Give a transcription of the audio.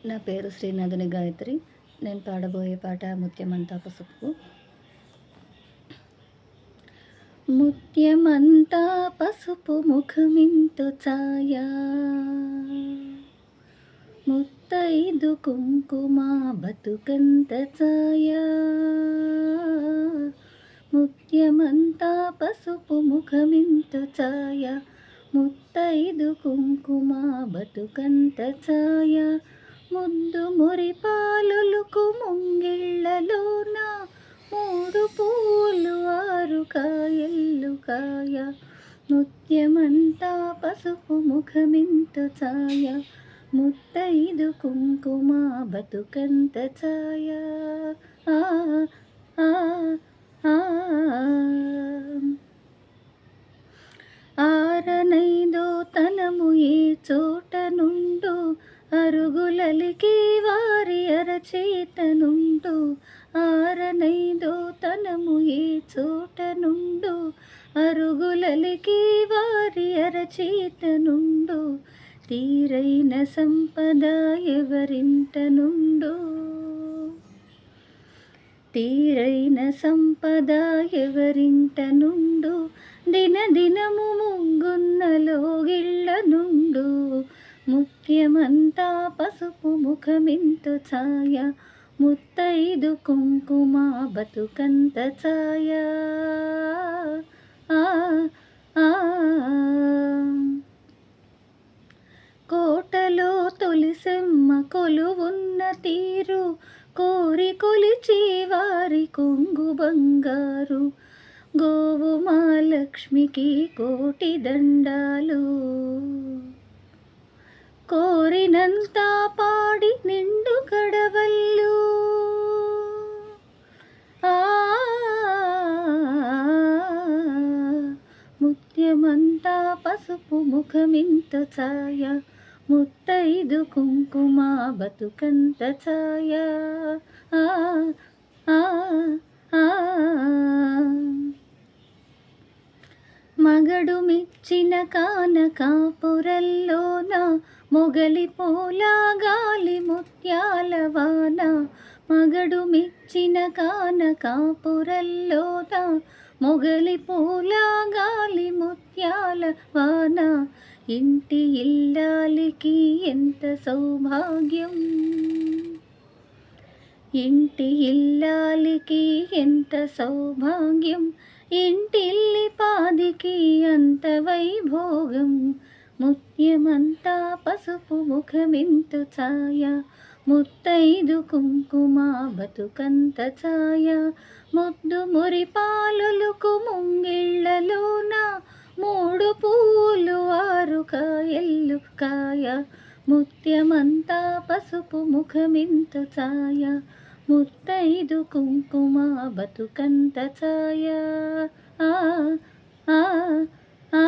నా పేరు శ్రీనాథుని గాయత్రి. నేను పాడబోయే పాట ముత్యమంతా పసుపు. ముత్యమంతా పసుపు ముఖమింతు ఛాయా, ముత్తైదు కుంకుమ బతుకంత ఛాయా. ముత్యమంతా పసుపు ముఖమింతు ఛాయా, ముత్తైదు కుంకుమ బతుకంత ఛాయా. ముద్దు మురిపాలులకు ముంగిళ్ళలోన మూడు పూలు ఆరు కాయల్లు కాయ. ముత్యమంతా పసుపు ముఖమింత ఛాయ, ముత్తైదు కుంకుమ బతుకంత ఛాయ. ఆ ఆ ఆ ఆరనైదో తనము ఏ చోట నుండు, అరుగులలికి వారి అరచేత నుండు. ఆరనైదో తనము ఏ చోట నుండు, అరుగులలికి వారి అరచేత నుండు. తీరైన సంపద ఎవరింట నుండు, తీరైన సంపద ఎవరింట నుండు. దినదినము ముగ్గున్నలోగిళ్ళ నుండు. ముత్యమంతా పసుపు ముఖమింతు ఛాయ, ముత్తైదు కుంకుమ బతుకంత ఛాయ. ఆ ఆ కోటలో తొలిసెమ్మ కొలువున్న తీరు, కోరి కొలిచి వారి కొంగు బంగారు. గోవు మా లక్ష్మికి కోటి దండాలు, కోరినంత పాడి నిండు కడవల్లు. ఆ ముత్యమంతా పసుపు ముఖమింత ఛాయ, ముత్తైదు కుంకుమ బతుకంత ఛాయ. ఆ ఆ ఆ మగడు మెచ్చిన కానకాపురల్లోన మొగలి పూల గాలి ముత్యాల వాన. మగడు మెచ్చిన కానకాపురల్లోన మొగలి పూల గాలి ముత్యాల వాన. ఇంటి ఇల్లాలికి ఎంత సౌభాగ్యం, ఇంటి ఇల్లాలికి ఎంత సౌభాగ్యం. ఇంటిల్లి పాదికి అంత వైభోగం. ముత్యమంతా పసుపు ముఖమింతు ఛాయ, ముత్తైదు కుంకుమ బతుకంత ఛాయ. ముద్దు మురిపాలులకు ముంగిళ్ళలోన మూడు పూలు ఆరు కాయల్లు కాయ. ముత్యమంతా పసుపు ముఖమింతు ఛాయ, ముత్తైదు కుంకుమ బతుకంత ఛాయ. ఆ ఆ ఆ